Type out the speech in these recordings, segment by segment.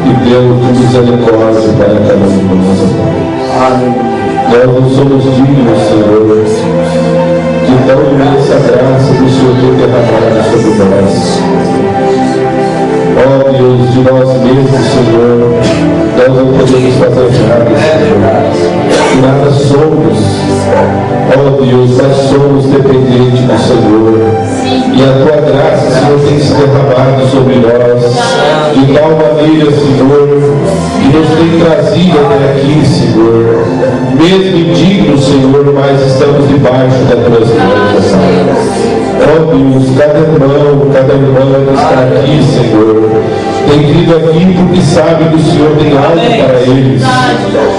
e Deus de misericórdia para cada um de nós, Pai. Nós não somos dignos, Senhor, de tão imensa graça do Senhor ter derramado sobre nós. Ó Deus, de nós mesmos, Senhor, nós não podemos fazer nada, Senhor. Nada somos, ó Deus, mas somos dependentes do Senhor. E a Tua graça, Senhor, tem se derramado sobre nós de tal maneira, Senhor, que nos tem trazido até aqui, Senhor. Mesmo indignos, Senhor, mas estamos debaixo das Tuas mãos. Ó Deus, cada irmão que está aqui, Senhor, tem vindo aqui porque sabe que o Senhor tem algo para eles.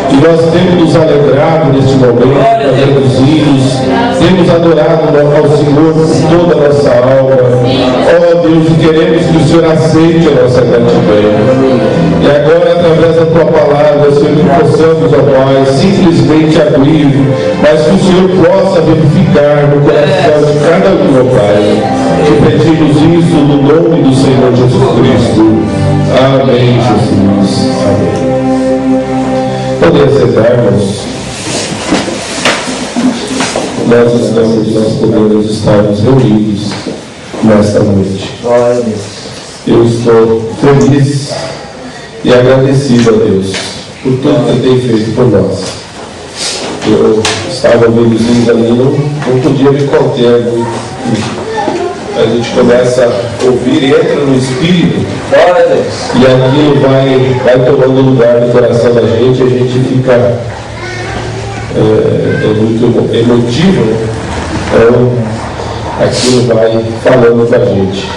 E nós temos nos alegrado neste momento, fazendo hinos, temos adorado ao Senhor com toda a nossa alma. Ó Deus, e queremos que o Senhor aceite a nossa gratidão. E agora, através da Tua palavra, Senhor, que possamos, ó Pai, simplesmente abrir, mas que o Senhor possa verificar no coração de cada um, ó Pai. Que pedimos isso no nome do Senhor Jesus Cristo. Amém, Jesus. Amém. Podem sentar-nos. Nós podemos estarmos reunidos nesta noite. Eu estou feliz e agradecido a Deus por tudo que Ele tem feito por nós. Eu estava ouvindo os hinos ali, não podia me conter muito. A gente começa a ouvir e entra no Espírito, e aquilo vai tomando lugar no coração da gente, e a gente fica muito emotivo, né? Então aquilo vai falando com a gente.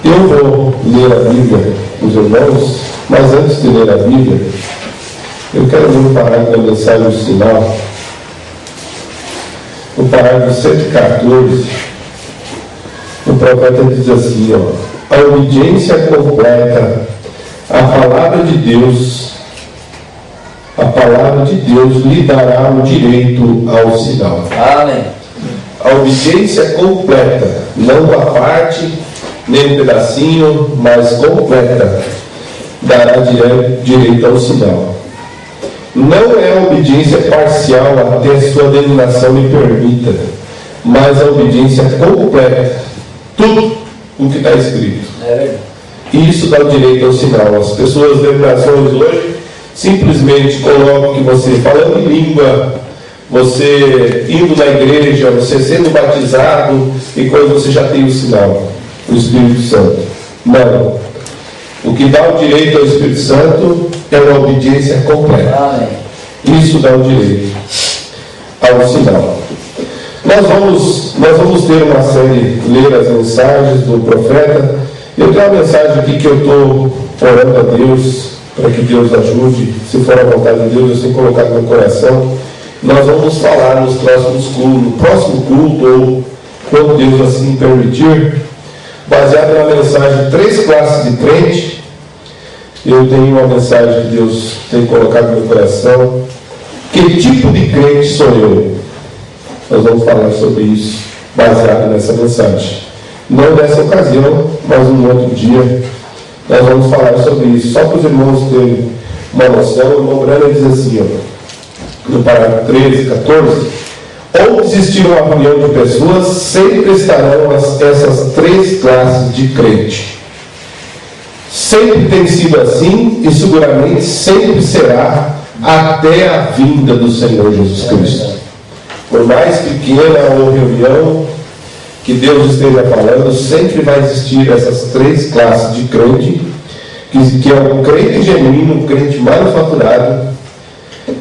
Eu vou ler a Bíblia com os irmãos, mas antes de ler a Bíblia, eu quero ler um parágrafo da mensagem do sinal. No parágrafo 114, o profeta diz assim, ó: a obediência completa à palavra de Deus lhe dará o direito ao sinal. Amém. A obediência completa, não a parte, nem um pedacinho, mas completa, dará direito ao sinal. Não é a obediência parcial até a sua denominação lhe permita, mas a obediência completa, tudo o que está escrito. E isso dá o direito ao sinal. As pessoas das denominações hoje simplesmente colocam que você falando em língua, você indo na igreja, você sendo batizado, e quando você já tem o sinal, o Espírito Santo. Não. O que dá o direito ao Espírito Santo é uma obediência completa. Amém. Isso dá o direito ao sinal. Nós vamos ter uma série, ler as mensagens do profeta. Eu tenho uma mensagem aqui que eu estou orando a Deus, para que Deus ajude, se for a vontade de Deus, eu tenho colocado no meu coração. Nós vamos falar nos próximos cultos, no próximo culto, ou quando Deus assim permitir, baseado na mensagem de 3 classes de crente. Eu tenho uma mensagem que Deus tem colocado no meu coração. Que tipo de crente sou eu? Nós vamos falar sobre isso, baseado nessa mensagem. Não nessa ocasião, mas um outro dia nós vamos falar sobre isso. Só para os irmãos terem uma noção, o irmão Brana diz assim, ó, no parágrafo 13, 14: onde existir uma reunião de pessoas, sempre estarão essas 3 classes de crente. Sempre tem sido assim e seguramente sempre será até a vinda do Senhor Jesus Cristo. Por mais pequena ou reunião que Deus esteja falando, sempre vai existir essas 3 classes de crente, que é o crente genuíno, o crente manufaturado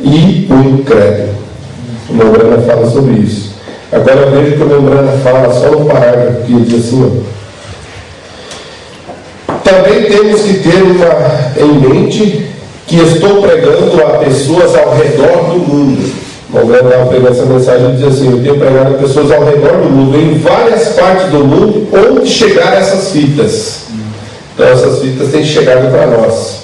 e o incrédulo. O Membrana fala sobre isso. Agora veja que o Membrana fala só no parágrafo que ele diz assim, também temos que ter em mente que estou pregando a pessoas ao redor do mundo. O Membrana estava pregando essa mensagem e diz assim, eu tenho pregado a pessoas ao redor do mundo, em várias partes do mundo, onde chegar essas fitas. Então essas fitas têm chegado para nós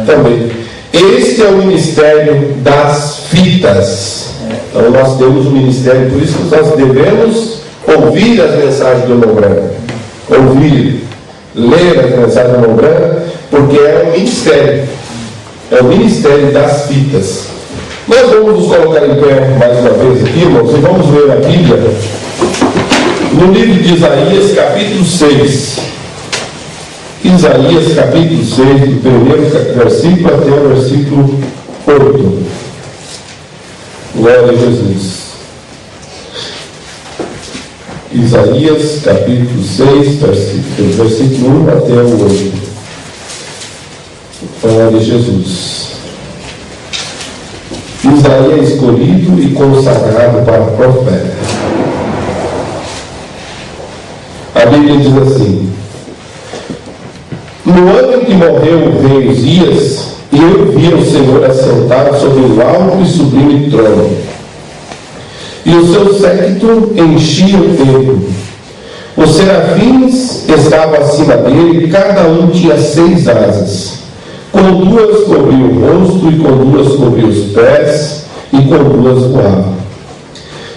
também. Este é o ministério das fitas. Então nós temos um ministério, por isso que nós devemos ouvir as mensagens do Membrana. Ouvir. ler a mensagem da mão branca, porque é um ministério. É o ministério das fitas. Nós vamos nos colocar em pé mais uma vez aqui, irmãos, e vamos ler a Bíblia no livro de Isaías, capítulo 6. Isaías, capítulo 6, do primeiro versículo até o versículo 8. Glória a Jesus. Isaías, capítulo 6, versículo 1 até o 8. Glória a Jesus. Isaías escolhido e consagrado para profeta. A Bíblia diz assim: no ano em que morreu o rei Uzias, eu vi o Senhor assentado sobre um alto e sublime trono, e o seu séquito enchia o templo. Os serafins estavam acima dele, cada um tinha 6 asas. Com 2 cobria o rosto, e com 2 cobria os pés, e com 2 voava.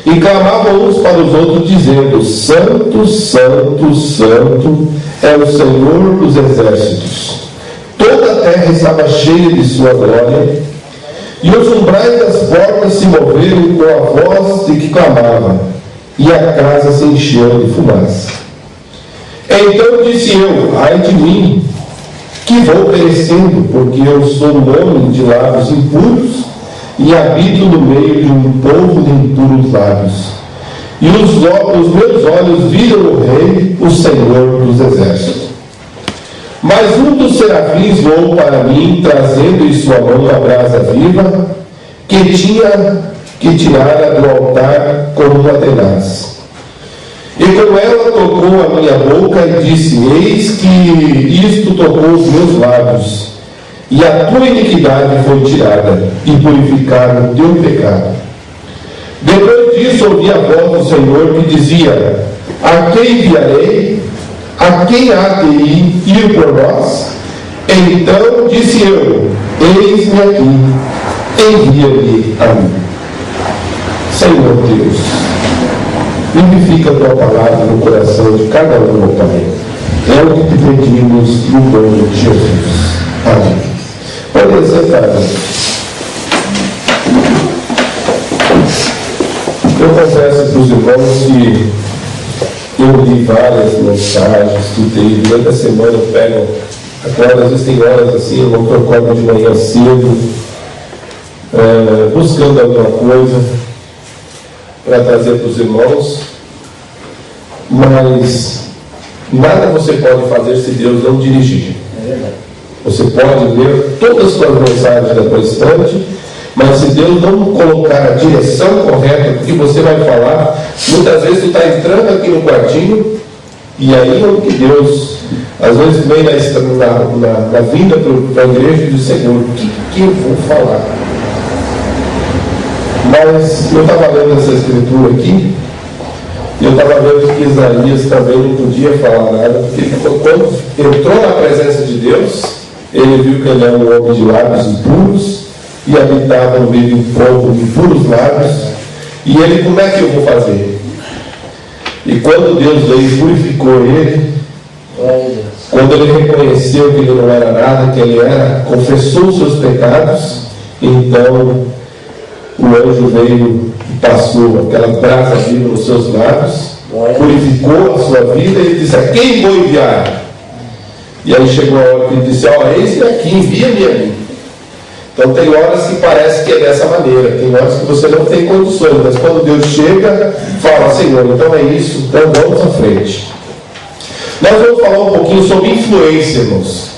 E clamavam uns para os outros, dizendo: Santo, Santo, Santo é o Senhor dos exércitos. Toda a terra estava cheia de sua glória. E os umbrais das portas se moveram com a voz de que clamava, e a casa se encheu de fumaça. Então disse eu: ai de mim, que vou perecendo, porque eu sou um homem de lábios impuros, e habito no meio de um povo de impuros lábios. E os meus olhos viram o Rei, o Senhor dos exércitos. Mas um dos serafins voou para mim, trazendo em sua mão a brasa viva, que tirara do altar como uma tenaz. E com ela tocou a minha boca e disse: eis que isto tocou os meus lábios, e a tua iniquidade foi tirada, e purificado o teu pecado. Depois disso ouvi a voz do Senhor que dizia: a quem enviarei? A quem há de ir por nós? Então disse eu: eis-me aqui, envia-me a mim. Senhor Deus, vivifica a tua palavra no coração de cada um, meu Pai. É o que te pedimos no nome de Jesus. Amém. Pode sentar. Eu confesso para os irmãos que eu li várias mensagens, estudei, durante a semana eu pego, acordo, às vezes tem horas assim, eu acordo de manhã cedo, buscando alguma coisa para trazer para os irmãos, mas nada você pode fazer se Deus não dirigir. Você pode ler todas as suas mensagens da tua estante, mas se Deus não colocar a direção correta do que você vai falar, muitas vezes tu está entrando aqui no quartinho, e aí é o que Deus, às vezes vem na vinda para a igreja e diz: Senhor, o que eu vou falar? Mas eu estava lendo essa escritura aqui, e eu estava vendo que Isaías também não podia falar nada, porque quando entrou na presença de Deus, ele viu que ele era um homem de lábios impuros, e habitava no meio de um povo de puros lábios, e ele: como é que eu vou fazer? E quando Deus veio e purificou ele, quando ele reconheceu que ele não era nada, que ele era, confessou os seus pecados, então o anjo veio e passou aquela brasa viva nos seus lábios, purificou a sua vida, e ele disse: a quem vou enviar? E aí chegou a hora que ele disse: ó, eis-me aqui, envia-me a mim. Então tem horas que parece que é dessa maneira, tem horas que você não tem condições, mas quando Deus chega, fala: Senhor, então é isso, então vamos à frente. Nós vamos falar um pouquinho sobre influência, irmãos.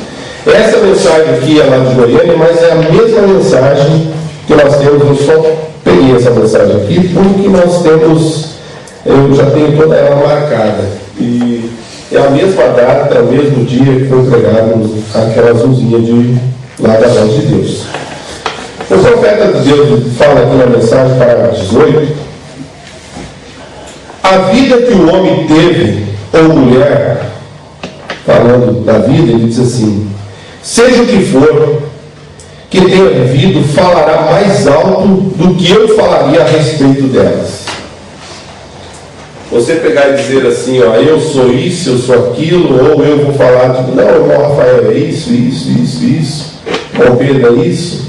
Essa mensagem aqui é lá de Goiânia, mas é a mesma mensagem que nós temos. Eu só peguei essa mensagem aqui porque nós temos, eu já tenho toda ela marcada, e é a mesma data, o mesmo dia que foi pregado aquela azulzinha de lá da voz de Deus. O profeta de Deus fala aqui na mensagem para 18: a vida que o homem teve, ou mulher, falando da vida, ele diz assim: seja o que for que tenha vivido, falará mais alto do que eu falaria a respeito delas. você pegar e dizer assim, ó, eu sou isso, eu sou aquilo, ou eu vou falar, tipo, não, o irmão Rafael é isso, o Pedro é isso,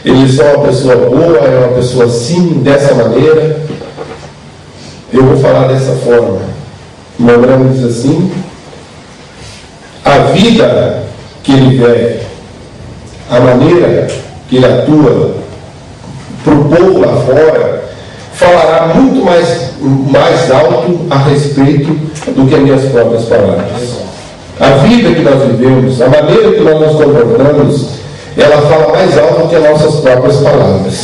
eles são uma pessoa boa, é uma pessoa assim, dessa maneira, eu vou falar dessa forma. O irmão diz assim, a vida que ele vive, a maneira que ele atua para o povo lá fora, falará muito mais alto a respeito do que as minhas próprias palavras. A vida que nós vivemos, a maneira que nós nos comportamos, ela fala mais alto do que as nossas próprias palavras.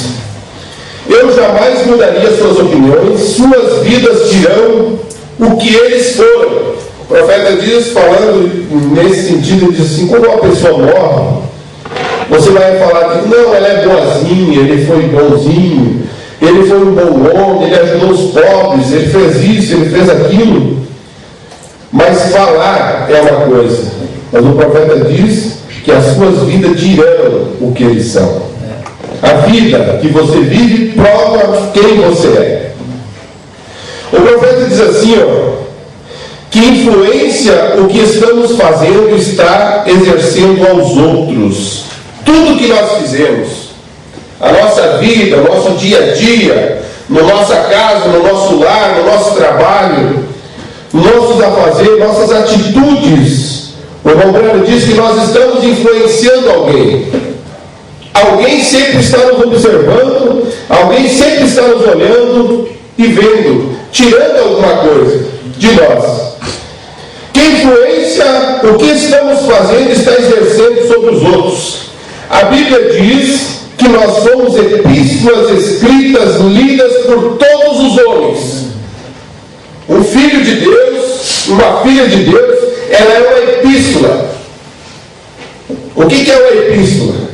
Eu jamais mudaria suas opiniões, suas vidas dirão o que eles foram. O profeta diz, falando nesse sentido, diz assim, quando uma pessoa morre, você vai falar que não, ela é boazinha, ele foi bonzinho, ele foi um bom homem, ele ajudou os pobres, ele fez isso, ele fez aquilo. Mas falar é uma coisa, mas o profeta diz que as suas vidas dirão o que eles são. A vida que você vive prova quem você é. O profeta diz assim, ó, que influência o que estamos fazendo está exercendo aos outros. Tudo que nós fizemos, a nossa vida, o nosso dia a dia, na nossa casa, no nosso lar, no nosso trabalho, nossos afazeres, nossas atitudes, o irmão Breno diz que nós estamos influenciando alguém. Alguém sempre está nos observando, alguém sempre está nos olhando e vendo, tirando alguma coisa de nós. Que influência o que estamos fazendo está exercendo sobre os outros? A Bíblia diz que nós somos epístolas escritas, lidas por todos os homens. Um filho de Deus, uma filha de Deus, ela é uma epístola. O que é uma epístola?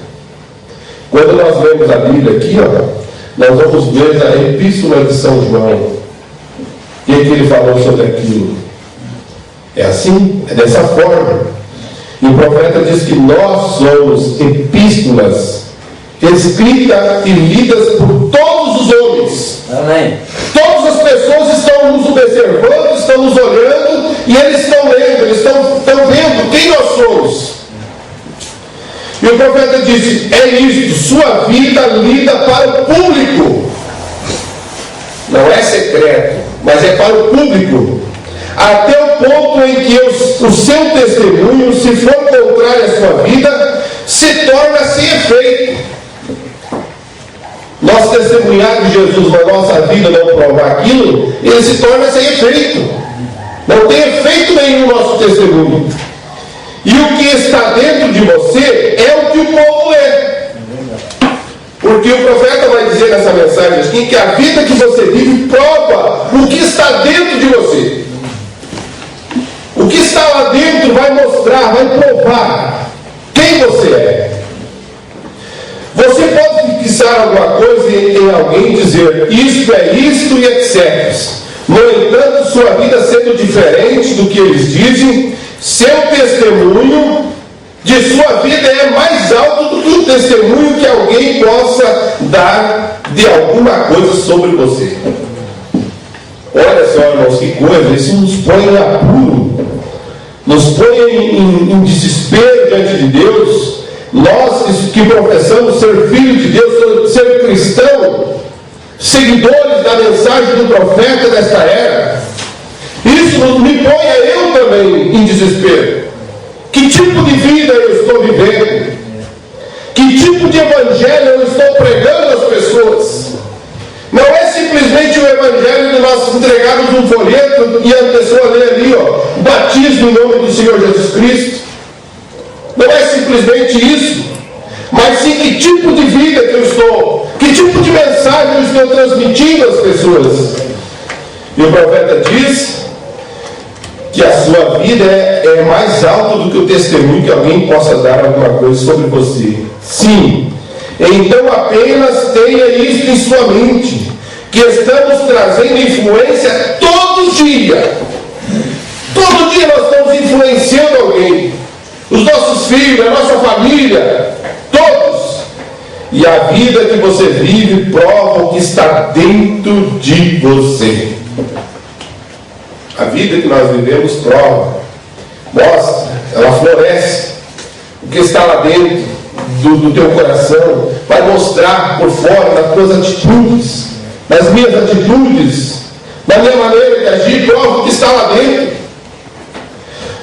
Quando nós lemos a Bíblia aqui, ó, nós vamos ver a epístola de São João. O que ele falou sobre aquilo? É assim, é dessa forma. E o profeta diz que nós somos epístolas escritas e lidas por todos os homens. Amém. Todas as pessoas estão nos observando, estão nos olhando, e eles estão lendo, eles estão vendo quem nós somos. E o profeta disse, é isto, sua vida lida para o público. Não é secreto, mas é para o público. Até o ponto em que o seu testemunho, se for contrário à sua vida, se torna sem efeito. Nós testemunhar de Jesus na nossa vida, não provar aquilo, ele se torna sem efeito. Não tem efeito nenhum o nosso testemunho. E o que está dentro de você é o que o povo é. Porque o profeta vai dizer nessa mensagem aqui que a vida que você vive prova o que está dentro de você. O que está lá dentro vai mostrar, vai provar quem você é. Você pode fixar alguma coisa em alguém e dizer isto é isto e etc. No entanto, sua vida sendo diferente do que eles dizem, seu testemunho de sua vida é mais alto do que o testemunho que alguém possa dar de alguma coisa sobre você. Olha só, irmãos, que coisa, isso nos põe em apuro, nos põe em desespero diante de Deus. Nós que professamos ser filhos de Deus, ser cristão, seguidores da mensagem do profeta desta era, isso me põe a eu também em desespero. Que tipo de vida eu estou vivendo? Que tipo de evangelho eu estou pregando às pessoas? Não é simplesmente o evangelho de nós entregarmos um folheto e a pessoa lê ali, ó, batismo em nome do Senhor Jesus Cristo. Não é simplesmente isso, mas sim que tipo de vida que eu estou, que tipo de mensagem eu estou transmitindo às pessoas. E o profeta diz que a sua vida é mais alta do que o testemunho que alguém possa dar alguma coisa sobre você. Sim, então apenas tenha isso em sua mente, que estamos trazendo influência todo dia. Todo dia nós estamos influenciando alguém. Os nossos filhos, a nossa família, todos. E a vida que você vive prova o que está dentro de você. a vida que nós vivemos prova, mostra, ela floresce. O que está lá dentro do teu coração vai mostrar por fora nas tuas atitudes, nas minhas atitudes, na minha maneira de agir, prova o que está lá dentro.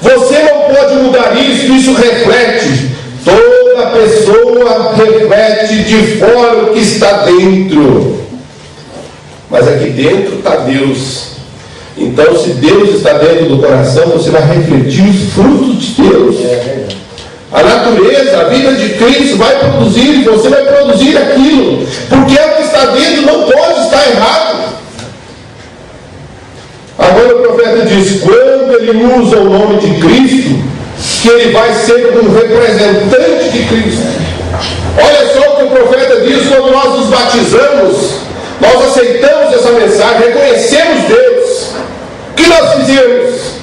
Você não pode mudar isso reflete. Toda pessoa reflete de fora o que está dentro. Mas aqui dentro está Deus. Então, se Deus está dentro do coração, você vai refletir os frutos de Deus. A natureza, a vida de Cristo vai produzir, e você vai produzir aquilo. Porque o que está dentro não pode estar errado. Agora o profeta diz, quando ele usa o nome de Cristo, que ele vai ser um representante de Cristo. Olha só o que o profeta diz quando nós nos batizamos, nós aceitamos essa mensagem, reconhecemos Deus. O que nós fizemos?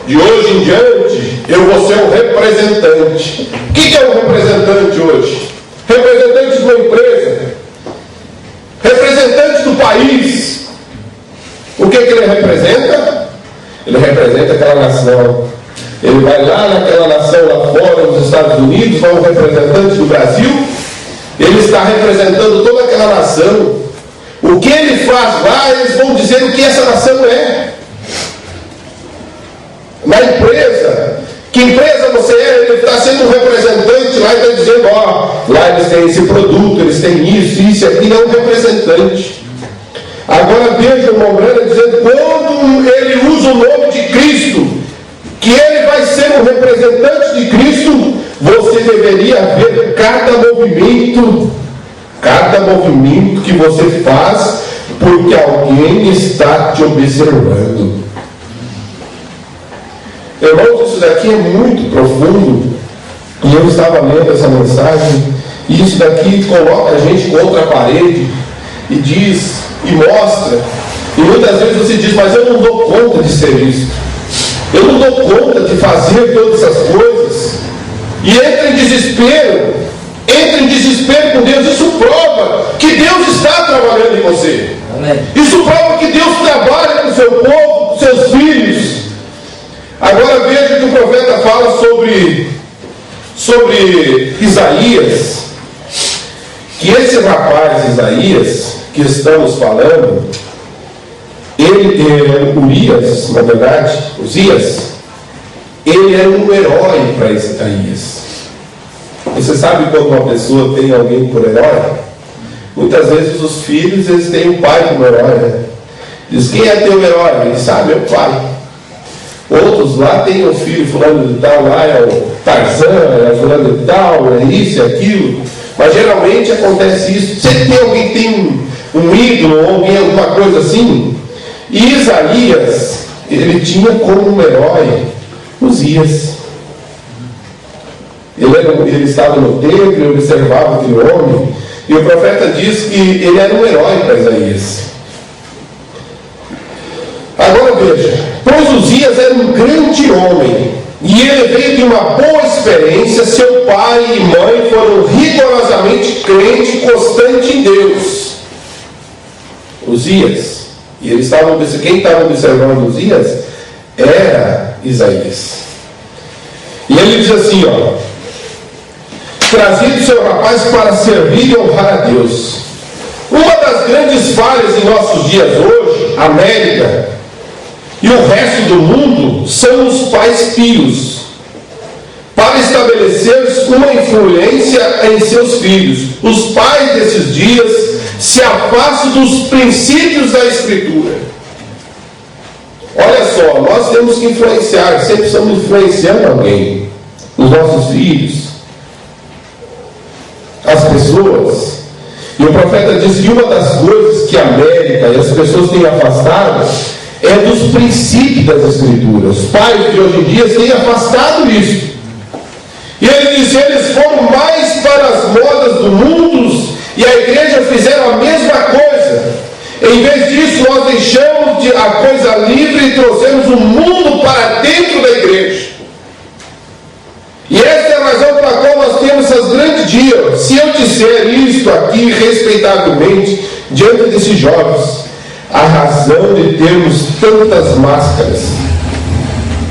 De hoje em diante, eu vou ser um representante. O que é um representante hoje? Representante de uma empresa, representante do país. O que ele representa? Ele representa aquela nação. Ele vai lá naquela nação lá fora, nos Estados Unidos, vai um representante do Brasil, ele está representando toda aquela nação. O que ele faz lá, eles vão dizer o que essa nação é. Na empresa, que empresa você é? Ele está sendo um representante lá e está dizendo, lá eles têm esse produto, eles têm isso, aquilo, é um representante. Agora veja o Mombrana dizendo, quando ele usa o nome de Cristo, que ele vai ser um representante de Cristo, você deveria ver cada movimento que você faz, porque alguém está te observando. Irmãos, isso daqui é muito profundo, e eu estava lendo essa mensagem, e isso daqui coloca a gente contra a parede, e diz, e mostra, e muitas vezes você diz, mas eu não dou conta de ser isso. Eu não dou conta de fazer todas essas coisas. E entra em desespero com Deus. Isso prova que Deus está trabalhando em você. Amém. Isso prova que Deus trabalha com o seu povo, com seus filhos. Agora veja que o profeta fala sobre Isaías, que esse rapaz Isaías, que estamos falando, Urias, na verdade, Uzias, ele era um herói para Isaías. Você sabe quando uma pessoa tem alguém por herói? Muitas vezes os filhos, eles têm o pai como herói, né? Diz, quem é teu herói? Ele sabe, é o pai. Outros lá tem o filho fulano de tal, lá é o Tarzan, é fulano de tal, é isso, é aquilo. Mas geralmente acontece isso. Sempre tem alguém que tem um ídolo, ou alguém, alguma coisa assim. E Isaías, ele tinha como um herói Uzias. Ele estava no templo, ele observava aquele homem, e o profeta diz que ele era um herói para Isaías. Agora veja, pois Uzias era um grande homem, e ele veio de uma boa experiência. Seu pai e mãe foram rigorosamente crentes e constantes em Deus. Uzias. E quem estava observando Uzias era Isaías. E ele diz assim, trazido seu rapaz para servir e honrar a Deus. Uma das grandes falhas em nossos dias hoje, América e o resto do mundo, são os pais pios, para estabelecer uma influência em seus filhos. Os pais desses dias se afastam dos princípios da Escritura. Olha só, nós temos que influenciar, sempre estamos influenciando alguém, os nossos filhos, as pessoas. E o profeta diz que uma das coisas que a América e as pessoas têm afastado é dos princípios das Escrituras. Os pais de hoje em dia têm afastado isso. E ele diz, eles foram mais para as modas do mundo, e a igreja fizeram a mesma coisa. Em vez disso, nós deixamos a coisa livre e trouxemos o mundo para dentro da igreja. E essa é a razão pela qual nós temos essas grandes dias. Se eu disser isto aqui respeitavelmente diante desses jovens, a razão de termos tantas máscaras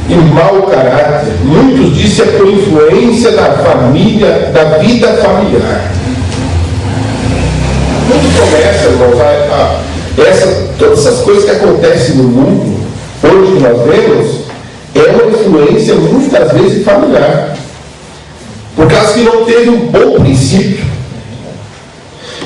e mau caráter. Muitos dizem é por influência da família, da vida familiar. Tudo começa, irmãos, todas essas coisas que acontecem no mundo, hoje que nós vemos, é uma influência muitas vezes familiar, por causa que não teve um bom princípio.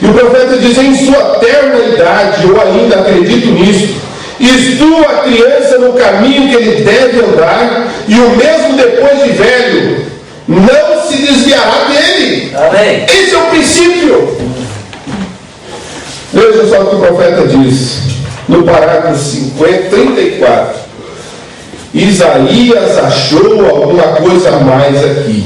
E o profeta diz: em sua terna idade, eu ainda acredito nisso, instrua a criança no caminho que ele deve andar, e o mesmo depois de velho não se desviará dele. Amém. Esse é o princípio. Veja só o que o profeta diz no parágrafo 34. Isaías achou alguma coisa a mais aqui,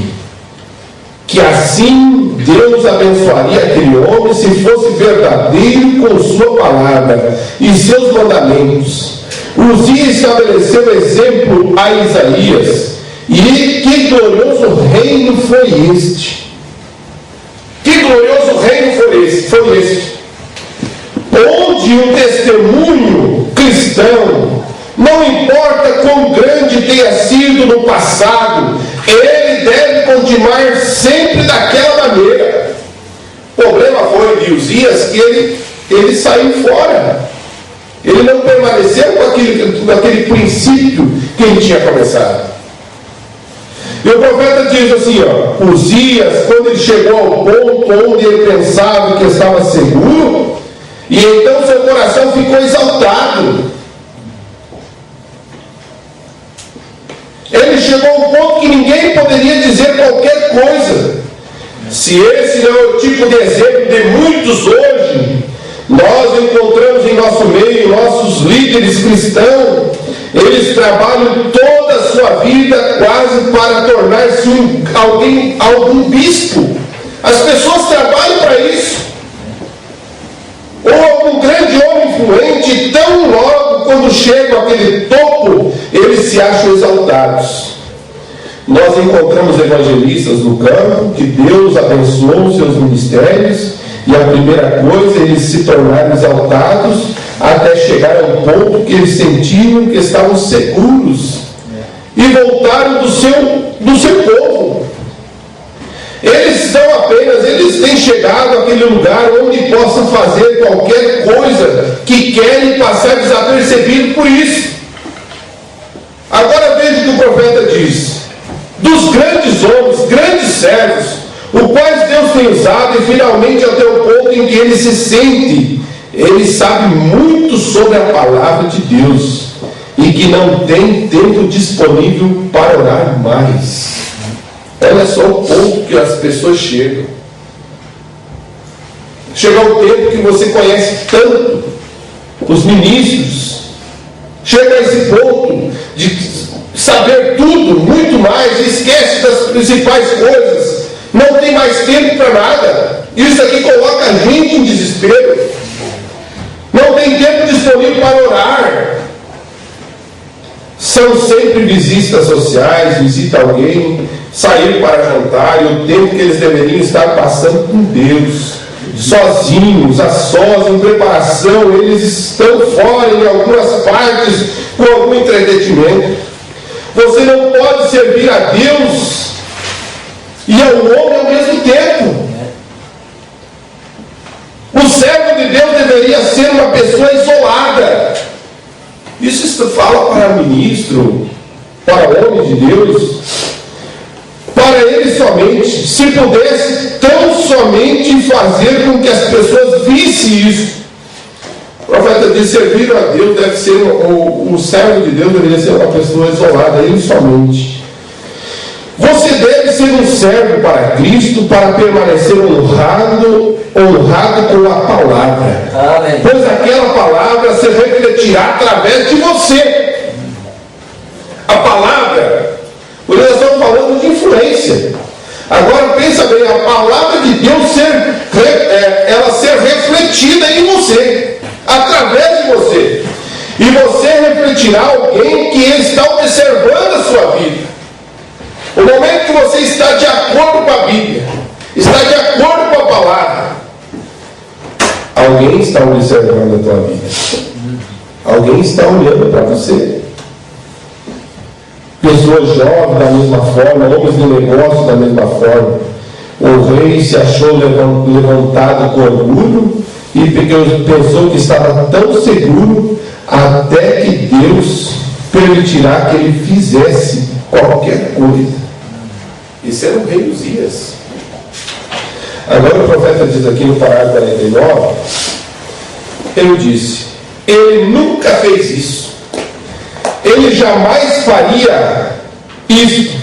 que assim Deus abençoaria aquele homem se fosse verdadeiro com sua palavra e seus mandamentos. Uzias estabeleceu exemplo a Isaías, e que glorioso reino foi este? Que glorioso reino foi este? Onde o testemunho cristão, não importa quão grande tenha sido no passado, ele deve continuar sempre daquela maneira. O problema foi de Uzias que ele saiu fora. Ele não permaneceu com aquele princípio que ele tinha começado. E o profeta diz assim, Uzias, quando ele chegou ao ponto onde ele pensava que estava seguro, e então seu coração ficou exaltado. Ele chegou a um ponto que ninguém poderia dizer qualquer coisa. Se esse não é o tipo de exemplo de muitos hoje, nós encontramos em nosso meio nossos líderes cristãos. Eles trabalham toda a sua vida quase para tornar-se algum bispo. As pessoas trabalham para isso. Ou algum grande homem influente, tão logo quando chegam àquele topo, eles se acham exaltados. Nós encontramos evangelistas no campo, que Deus abençoou os seus ministérios, e a primeira coisa, eles se tornaram exaltados, até chegar ao ponto que eles sentiram que estavam seguros, e voltaram do seu povo. Eles têm chegado àquele lugar onde possam fazer qualquer coisa que querem passar desapercebido por isso. Agora veja o que o profeta diz: dos grandes homens, grandes servos, os quais Deus tem usado, e finalmente até o ponto em que ele se sente, ele sabe muito sobre a palavra de Deus, e que não tem tempo disponível para orar mais. Olha só o ponto que as pessoas chegam. Chega o tempo que você conhece tanto os ministros, chega a esse ponto de saber tudo, muito mais, esquece das principais coisas, não tem mais tempo para nada. Isso aqui coloca a gente em desespero. Não tem tempo disponível para orar. São sempre visitas sociais, visita alguém, sair para jantar, e o tempo que eles deveriam estar passando com Deus, sozinhos, a sós, em preparação, eles estão fora em algumas partes, com algum entretenimento. Você não pode servir a Deus e ao homem ao mesmo tempo. O servo de Deus deveria ser uma pessoa isolada. Isso fala para ministro, para homem de Deus, para ele somente. Se pudesse tão somente fazer com que as pessoas vissem isso. O profeta diz: servir a Deus deve ser, o servo de Deus deveria ser uma pessoa isolada, ele somente. Você deve ser um servo para Cristo, para permanecer honrado com a palavra. Amém. Pois aquela palavra se refletirá através de você. A palavra, porque nós estamos falando de influência. Agora pensa bem, a palavra de Deus ela ser refletida em você, através de você. E você refletirá alguém que está observando a sua vida. O momento que você está de acordo com a Bíblia, está de acordo com a palavra, alguém está observando a tua vida. Alguém está olhando para você. pessoas jovens da mesma forma, homens de negócio da mesma forma. O rei se achou levantado com orgulho e pensou que estava tão seguro até que Deus permitirá que ele fizesse qualquer coisa. Esse era o rei Uzias. Agora o profeta diz aqui no parágrafo 49, ele disse: ele nunca fez isso, ele jamais faria isso.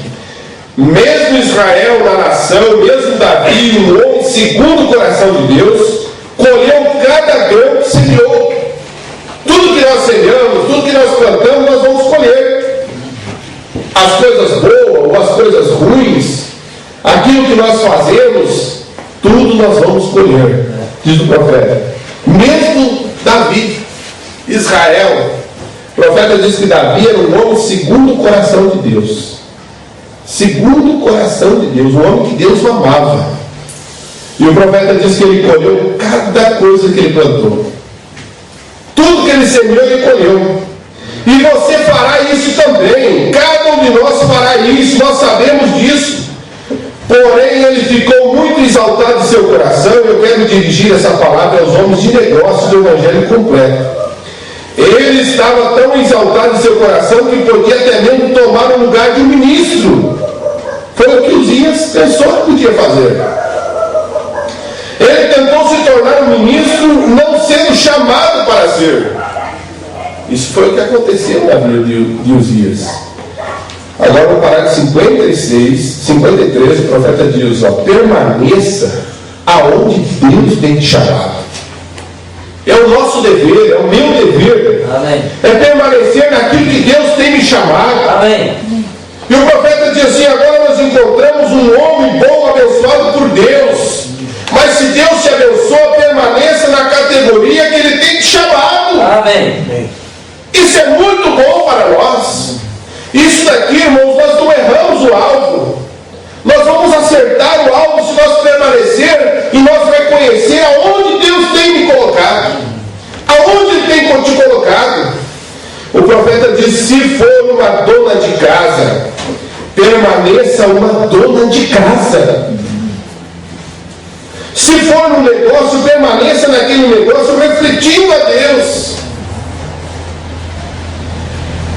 Mesmo Israel, na nação, mesmo Davi, um homem segundo o coração de Deus, colheu cada grão que semeou. Tudo que nós semeamos, tudo que nós plantamos, nós vamos colher. As coisas boas ou as coisas ruins, aquilo que nós fazemos, tudo nós vamos colher, diz o profeta. Mesmo Davi, Israel, o profeta diz que Davi era um homem segundo o coração de Deus. Segundo o coração de Deus, um homem que Deus amava. E o profeta diz que ele colheu cada coisa que ele plantou. Tudo que ele semeou, ele colheu. E você fará isso também. Cada um de nós fará isso, nós sabemos disso. Porém, ele ficou muito exaltado em seu coração. Eu quero dirigir essa palavra aos homens de negócios do Evangelho completo. Ele estava tão exaltado em seu coração que podia até mesmo tomar o lugar de um ministro. Foi o que Uzias pensou que podia fazer. Ele tentou se tornar um ministro, não sendo chamado para ser. Isso foi o que aconteceu na vida de Uzias. Agora no parágrafo 53, o profeta diz: permaneça aonde Deus tem te chamado. É o nosso dever, é o meu dever. Amém. É permanecer naquilo que Deus tem me chamado. Amém. E o profeta diz assim: agora nós encontramos um homem bom, abençoado por Deus. Mas se Deus te abençoa, permaneça na categoria que Ele tem te chamado. Amém. Isso é muito bom para nós. Isso daqui, irmãos, nós não erramos o alvo. Nós vamos acertar o alvo se nós permanecer e nós reconhecer aonde Deus tem me colocado. Aonde Ele tem te colocado. O profeta diz: se for uma dona de casa, permaneça uma dona de casa. Se for um negócio, permaneça naquele negócio refletindo a Deus.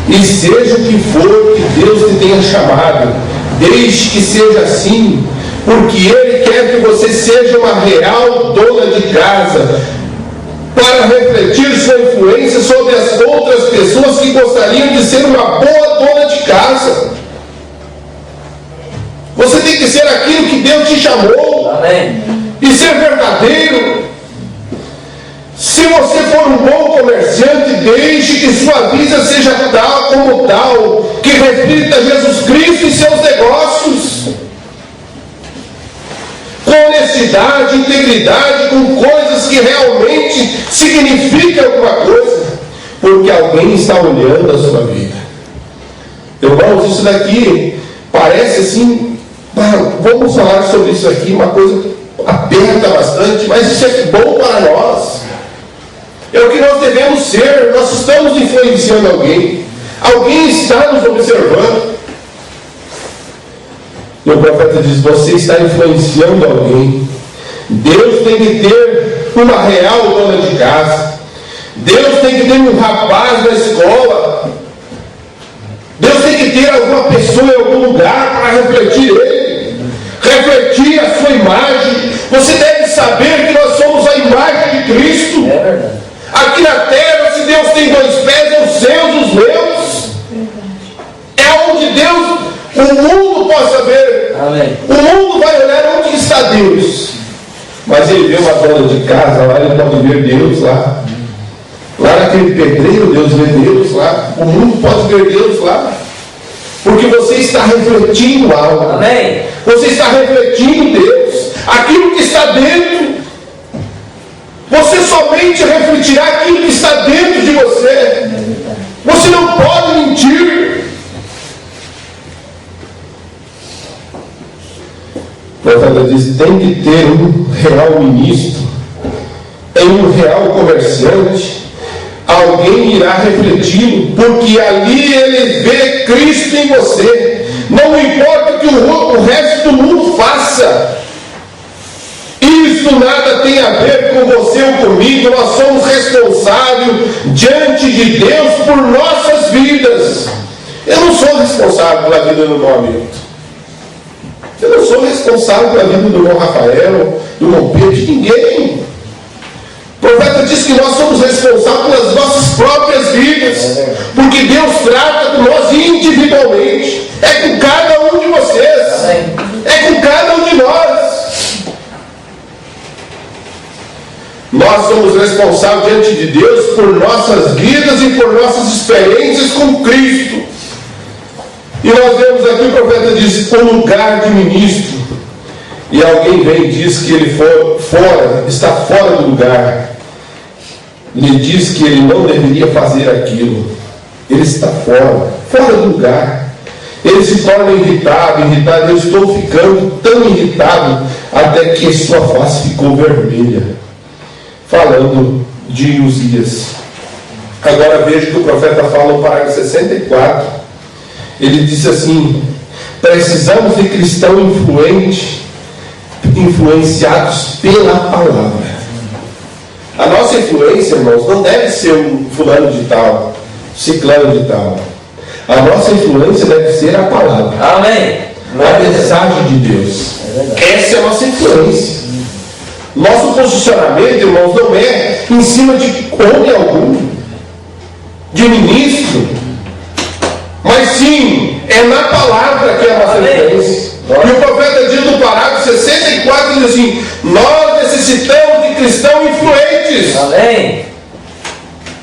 E seja o que for que Deus te tenha chamado, desde que seja assim, porque Ele quer que você seja uma real dona de casa, para refletir sua influência sobre as outras pessoas que gostariam de ser uma boa dona de casa. Você tem que ser aquilo que Deus te chamou. Amém. E ser verdadeiro. Se você for um bom comerciante, deixe que sua vida seja tal como tal, que reflita Jesus Cristo em seus negócios. Com honestidade, integridade, com coisas que realmente significam alguma coisa, porque alguém está olhando a sua vida. Irmãos, isso daqui parece assim, vamos falar sobre isso aqui, uma coisa que aperta bastante, mas isso é bom para nós. É o que nós devemos ser. Nós estamos influenciando alguém. Alguém está nos observando. E o profeta diz: você está influenciando alguém. Deus tem que ter uma real dona de casa. Deus tem que ter um rapaz na escola. Deus tem que ter alguma pessoa em algum lugar para refletir ele, refletir a sua imagem. Você deve saber que nós somos a imagem de Cristo. É verdade. Aqui na terra, se Deus tem dois pés, é os seus, os meus. É onde Deus, o mundo possa ver. Amém. O mundo vai olhar onde está Deus. Mas ele vê uma dona de casa lá, ele pode ver Deus lá. Lá naquele pedreiro, Deus vê Deus lá. O mundo pode ver Deus lá. Porque você está refletindo algo. Amém. Você está refletindo Deus. Aquilo que está dentro. Você somente refletirá aquilo que está dentro de você. Você não pode mentir. O profeta diz: tem que ter um real ministro, tem um real comerciante, alguém irá refleti-lo, porque ali ele vê Cristo em você. Não importa o que o resto do mundo faça, isso nada tem a ver com você ou comigo. Nós somos responsáveis diante de Deus por nossas vidas. Eu não sou responsável pela vida do meu amigo. Eu não sou responsável pela vida do irmão Rafael, do irmão Pedro, de ninguém. O profeta diz que nós somos responsáveis pelas nossas próprias vidas, porque Deus trata com nós individualmente. É com cada um de vocês, é com cada um de nós. Nós somos responsáveis diante de Deus por nossas vidas e por nossas experiências com Cristo. E nós vemos aqui, o profeta diz, o lugar de ministro. E alguém vem e diz que ele está fora do lugar. Lhe diz que ele não deveria fazer aquilo. Ele está fora do lugar. Ele se torna irritado. Eu estou ficando tão irritado até que sua face ficou vermelha. Falando de Uzias. Agora veja que o profeta fala no parágrafo 64. Ele diz assim: precisamos de cristãos influenciados pela palavra. A nossa influência, irmãos, não deve ser um fulano de tal, ciclano de tal. A nossa influência deve ser a palavra. Amém. A mensagem de Deus. Essa é a nossa influência. Nosso posicionamento, irmãos, não é em cima de homem algum, de ministro, mas sim é na palavra que é a nossa influência. E o profeta diz no parágrafo 64, diz assim: nós necessitamos de cristãos influentes. Amém.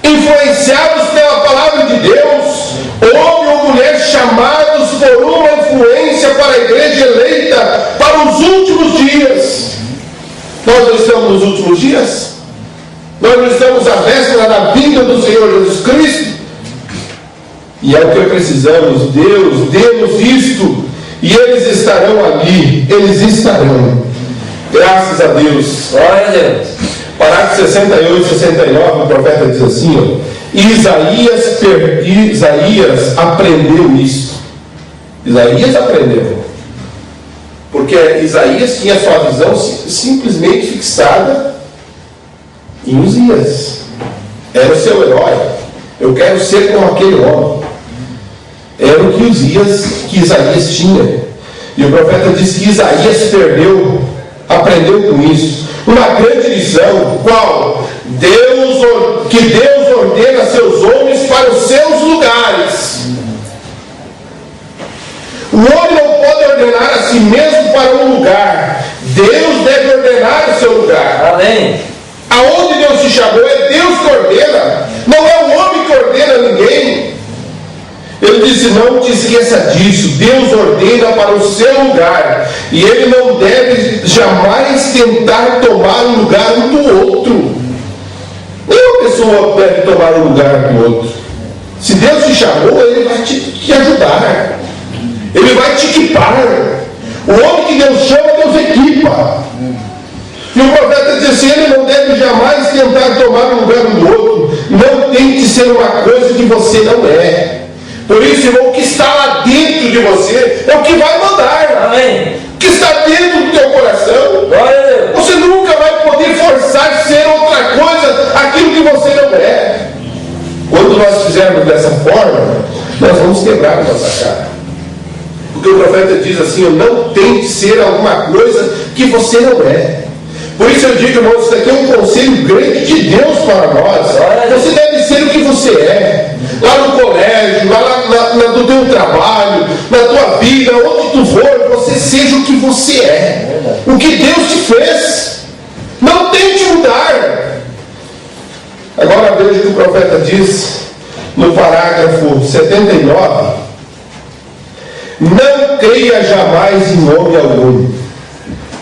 Influenciados pela palavra de Deus, homem ou mulher chamados por uma influência para a igreja eleita para os últimos dias. Nós não estamos nos últimos dias? Nós não estamos à véspera da vinda do Senhor Jesus Cristo? E é o que precisamos. Deus, dê-nos isto, e eles estarão ali. Eles estarão. Graças a Deus. Glória a Deus. Parágrafo 68 e 69, o profeta diz assim, ó, Isaías aprendeu isso. Isaías aprendeu. Porque Isaías tinha sua visão simplesmente fixada em Uzias. Era o seu herói. Eu quero ser como aquele homem. Era o que Isaías tinha. E o profeta diz que Isaías aprendeu com isso. Uma grande lição, qual? Que Deus ordena seus homens para os seus lugares. O homem não pode ordenar a si mesmo para um lugar. Deus deve ordenar o seu lugar. Amém. Aonde Deus te chamou, é Deus que ordena. Não é o homem que ordena ninguém. Ele disse: não te esqueça disso. Deus ordena para o seu lugar. E ele não deve jamais tentar tomar o lugar um do outro. Nenhuma pessoa deve tomar o lugar do outro. Se Deus te chamou, ele vai te ajudar. Ele vai te equipar. O homem que Deus chama, Deus equipa. E o profeta diz assim: ele não deve jamais tentar tomar o lugar do outro. Não tente ser uma coisa que você não é. Por isso, irmão, o que está lá dentro de você é o que vai mandar. Amém. O que está dentro do teu coração. Você nunca vai poder forçar a ser outra coisa, aquilo que você não é. Quando nós fizermos dessa forma, nós vamos quebrar a nossa cara. Porque o profeta diz assim: não tente ser alguma coisa que você não é. Por isso eu digo, irmãos, isso aqui é um conselho grande de Deus para nós. Você deve ser o que você é. Lá no colégio, lá no teu trabalho, na tua vida, onde tu for, você seja o que você é. O que Deus te fez. Não tente mudar. Agora veja o que o profeta diz no parágrafo 79. Não creia jamais em homem algum.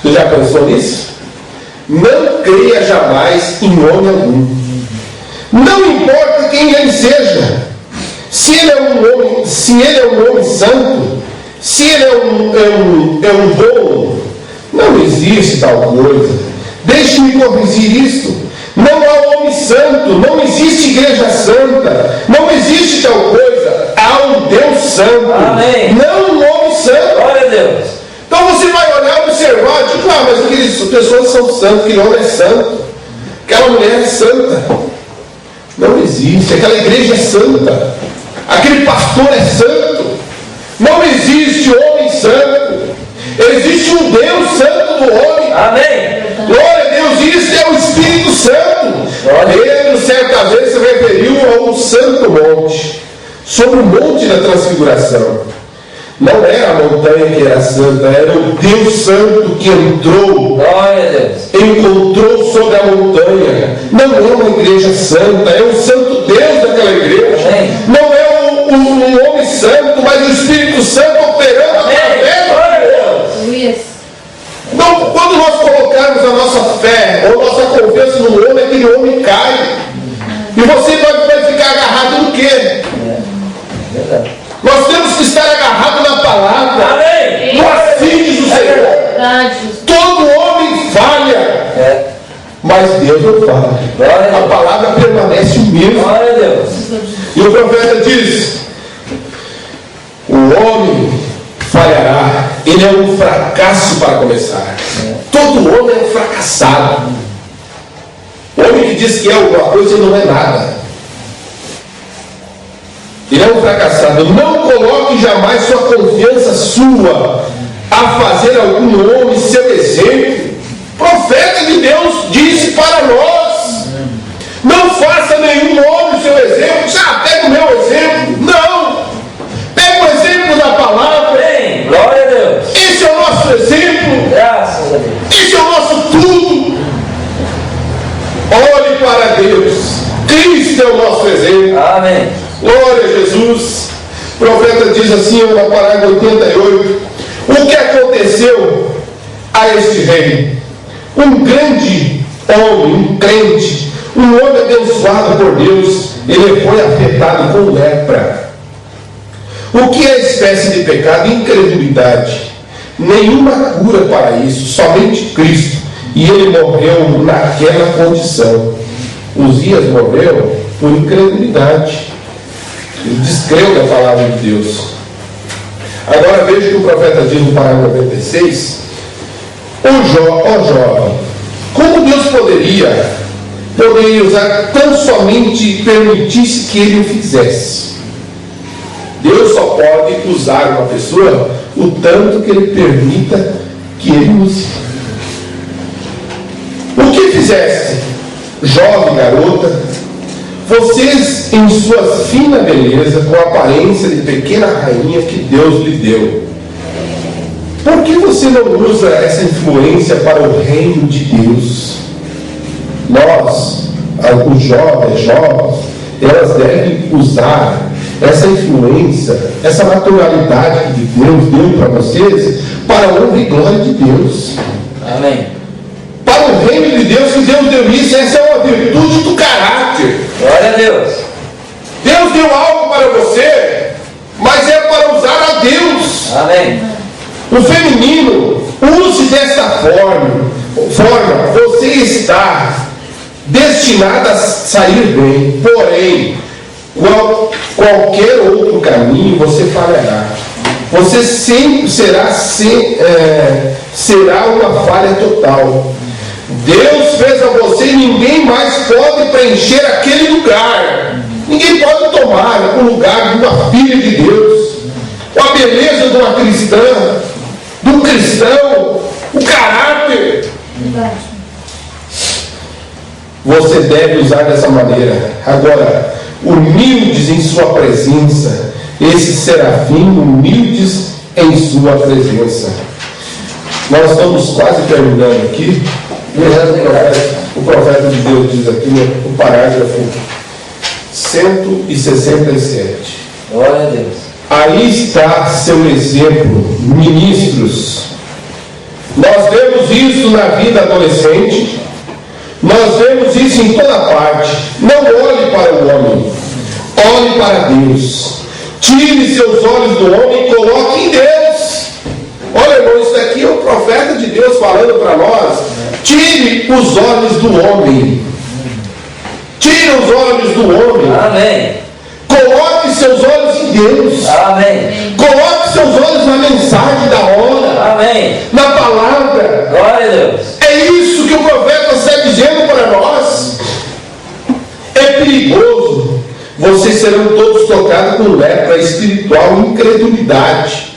Você já pensou nisso? Não creia jamais em homem algum. Não importa quem ele seja. Se ele é um homem santo, se ele é um bom, não existe tal coisa. Deixe-me corrigir isto. Não há homem santo, não existe igreja santa, não existe tal coisa. Há um Deus santo, Amém. não um homem santo. Glória a Deus. Então você vai olhar e observar, tipo, mas aquelas pessoas são santas, aquele homem é santo, aquela mulher é santa. Não existe, aquela igreja é santa, aquele pastor é santo. Não existe homem santo, existe um Deus santo do homem. Amém. Glória a Deus, isso é o Espírito Santo. Pedro certa vez se referiu a um santo monte, sobre o monte da transfiguração. Não era a montanha que era santa, era o Deus santo que entrou, Glória a Deus. encontrou sobre a montanha. Não é uma igreja santa, é o santo Deus daquela igreja. Amém. Não é um homem santo, mas o Espírito Santo operando através do Deus. Então, quando nós colocarmos a nossa fé ou nossa confiança no homem, aquele homem cai. E você vai ficar agarrado no quê? Verdade. Nós temos que estar agarrados na palavra. Amém. No assim diz o Senhor. Todo homem falha, mas Deus não falha. A palavra permanece o mesmo. Glória a Deus. E o profeta diz: o homem falhará, ele é um fracasso para começar. Todo homem é um fracassado. O homem que diz que é alguma coisa, ele não é nada. Ele é um fracassado. Não coloque jamais sua confiança sua a fazer algum homem seu exemplo. O profeta de Deus disse para nós: não faça nenhum homem seu exemplo. Pega o meu exemplo. Não. Pega o exemplo da palavra. Amém. Glória a Deus. Esse é o nosso exemplo. Graças a Deus. Esse é o nosso tudo. Olhe para Deus. Cristo é o nosso exemplo. Amém. Glória a Jesus. O profeta diz assim na parágrafo 88: o que aconteceu a este rei? Um grande homem, um crente, um homem abençoado por Deus, ele foi afetado com lepra. O que é espécie de pecado? Incredulidade. Nenhuma cura para isso, somente Cristo. E ele morreu naquela condição. Uzias morreu por incredulidade. Ele descreu da palavra de Deus. Agora veja o que o profeta diz no parágrafo 96. Ó jovem, como Deus poderia usar tão somente permitisse que ele o fizesse? Deus só pode usar uma pessoa o tanto que ele permita que ele use. O que fizeste, jovem garota, vocês em sua fina beleza, com a aparência de pequena rainha que Deus lhe deu? Por que você não usa essa influência para o reino de Deus? Nós, os jovens, elas devem usar essa influência, essa naturalidade que Deus deu para vocês, para a honra e glória de Deus. Amém. Para o reino de Deus, que Deus deu isso, essa é uma virtude do caráter. Glória a Deus. Deus deu algo para você, mas é para usar a Deus. Amém. O feminino, use desta forma, você está destinado a sair bem, porém, qualquer outro caminho você falhará. Você sempre será uma falha total. Deus fez a você e ninguém mais pode preencher aquele lugar. Ninguém pode tomar o lugar de uma filha de Deus, a beleza de uma cristã, de um cristão, o caráter. Você deve usar dessa maneira. Agora, humildes em sua presença, esses serafins humildes em sua presença. Nós estamos quase terminando aqui. O profeta de Deus diz aqui no parágrafo 167. Glória a Deus. Aí está seu exemplo, ministros. Nós vemos isso na vida adolescente, nós vemos isso em toda parte. Não olhe para o homem, olhe para Deus. Tire seus olhos do homem e coloque em Deus. Olha, irmão, isso daqui é o profeta de Deus falando para nós. Tire os olhos do homem Tira os olhos do homem. Amém. Coloque seus olhos em Deus. Amém. Coloque seus olhos na mensagem da hora. Amém. Na palavra. Glória a Deus. É isso que o profeta está dizendo para nós. É perigoso. Vocês serão todos tocados com lepra espiritual e incredulidade.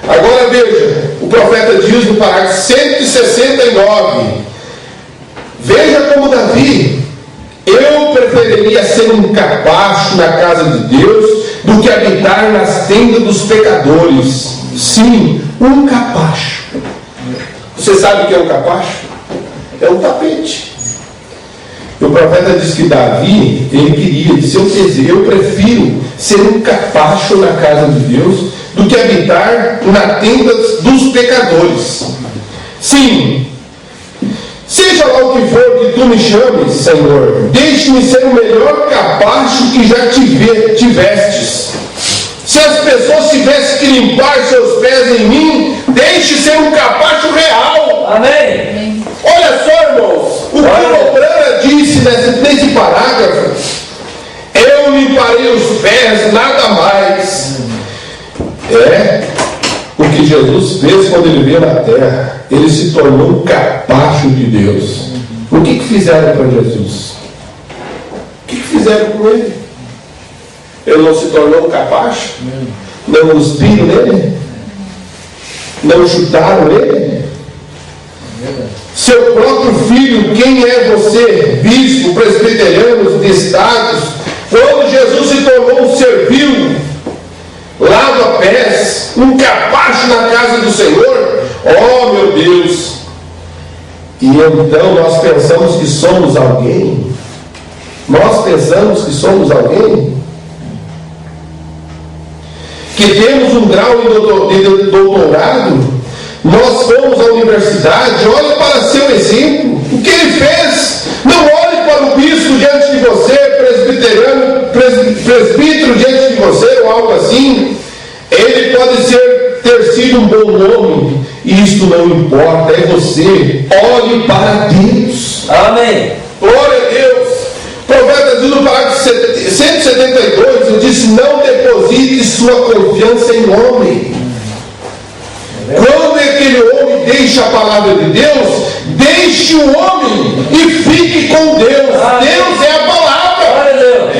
Agora veja, o profeta diz no parágrafo 169. Veja como Davi: eu preferiria ser um capacho na casa de Deus do que habitar nas tendas dos pecadores. Sim, um capacho. Você sabe o que é um capacho? É um tapete. O profeta diz que Davi, ele queria, disse: eu prefiro ser um capacho na casa de Deus do que habitar na tenda dos pecadores. Sim, seja lá o que for que tu me chames, Senhor, deixe-me ser o melhor capacho que já tivestes. Se as pessoas tivessem que limpar seus pés em mim, deixe ser um capacho real. Amém. Olha só, irmãos, o que o Brana disse nesse parágrafo: eu limparei os pés, nada mais. É o que Jesus fez quando ele veio na terra. Ele se tornou um capacho de Deus. O que fizeram para Jesus? O que fizeram com ele? Ele não se tornou um capacho? Não cuspiram nele? Não chutaram ele? Seu próprio filho, quem é você, bispo, presbiterianos, destaques, quando Jesus se tornou um servil, lava-pés, um capacho na casa do Senhor? Oh, meu Deus! E então nós pensamos que somos alguém? Nós pensamos que somos alguém? Que temos um grau de doutorado? Nós fomos à universidade. Olhe para seu exemplo. O que ele fez? Não olhe para o bispo diante de você, presbítero diante de você, ou algo assim. Ele pode ter sido um bom nome, e isto não importa, é você. Olhe para Deus. Amém. Glória a Deus. O profeta diz no parágrafo 172, ele disse: não deposite sua confiança em homem. Quando aquele homem deixa a palavra de Deus, deixe o homem e fique com Deus. Deus é a palavra. Glória a Deus.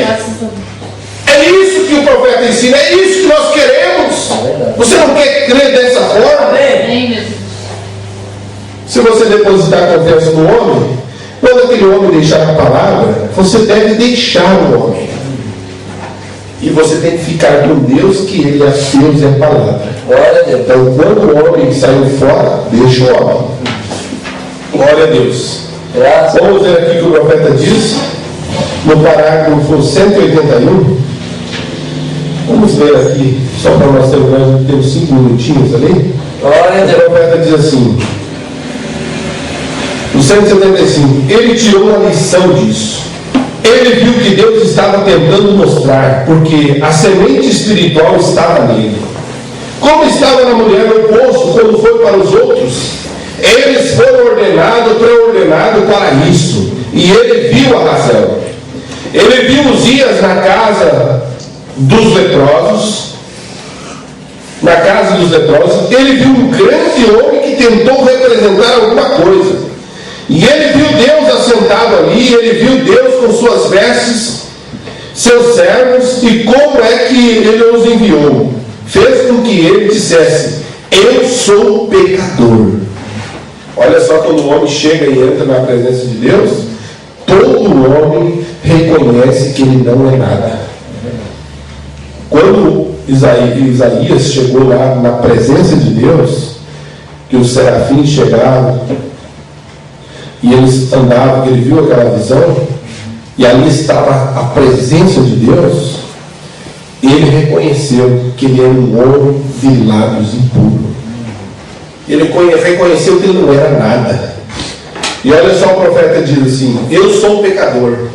É isso que o profeta ensina, é isso que nós queremos. Você não quer crer dessa forma? Amém. Se você depositar a confiança no homem, quando aquele homem deixar a palavra, você deve deixar o homem. E você tem que ficar com Deus, que Ele é Deus e a palavra. Glória a Deus. Então, quando o homem saiu fora, deixa o homem. Glória a Deus. Graças. Vamos ver aqui o que o profeta diz no parágrafo 181. Vamos ver aqui, só para nós terminarmos, temos 5 minutinhos ali. Glória a Deus. O profeta diz assim, no 175: ele tirou uma lição disso. Ele viu que Deus estava tentando mostrar, porque a semente espiritual estava nele. Como estava na mulher no poço quando foi para os outros, eles foram pré-ordenados para isso. E ele viu a razão. Ele viu Uzias na casa dos leprosos. Na casa dos leprosos, ele viu um grande homem que tentou representar alguma coisa. E ele viu Deus assentado ali, ele viu Deus com suas vestes, seus servos, e como é que ele os enviou? Fez com que ele dissesse: eu sou pecador. Olha só, quando o homem chega e entra na presença de Deus, todo homem reconhece que ele não é nada. Quando Isaías chegou lá na presença de Deus, que os serafins chegaram, e eles andavam, ele viu aquela visão, e ali estava a presença de Deus, ele reconheceu que ele era um homem de lábios impuros. Ele reconheceu que ele não era nada. E olha só, o profeta diz assim: eu sou um pecador.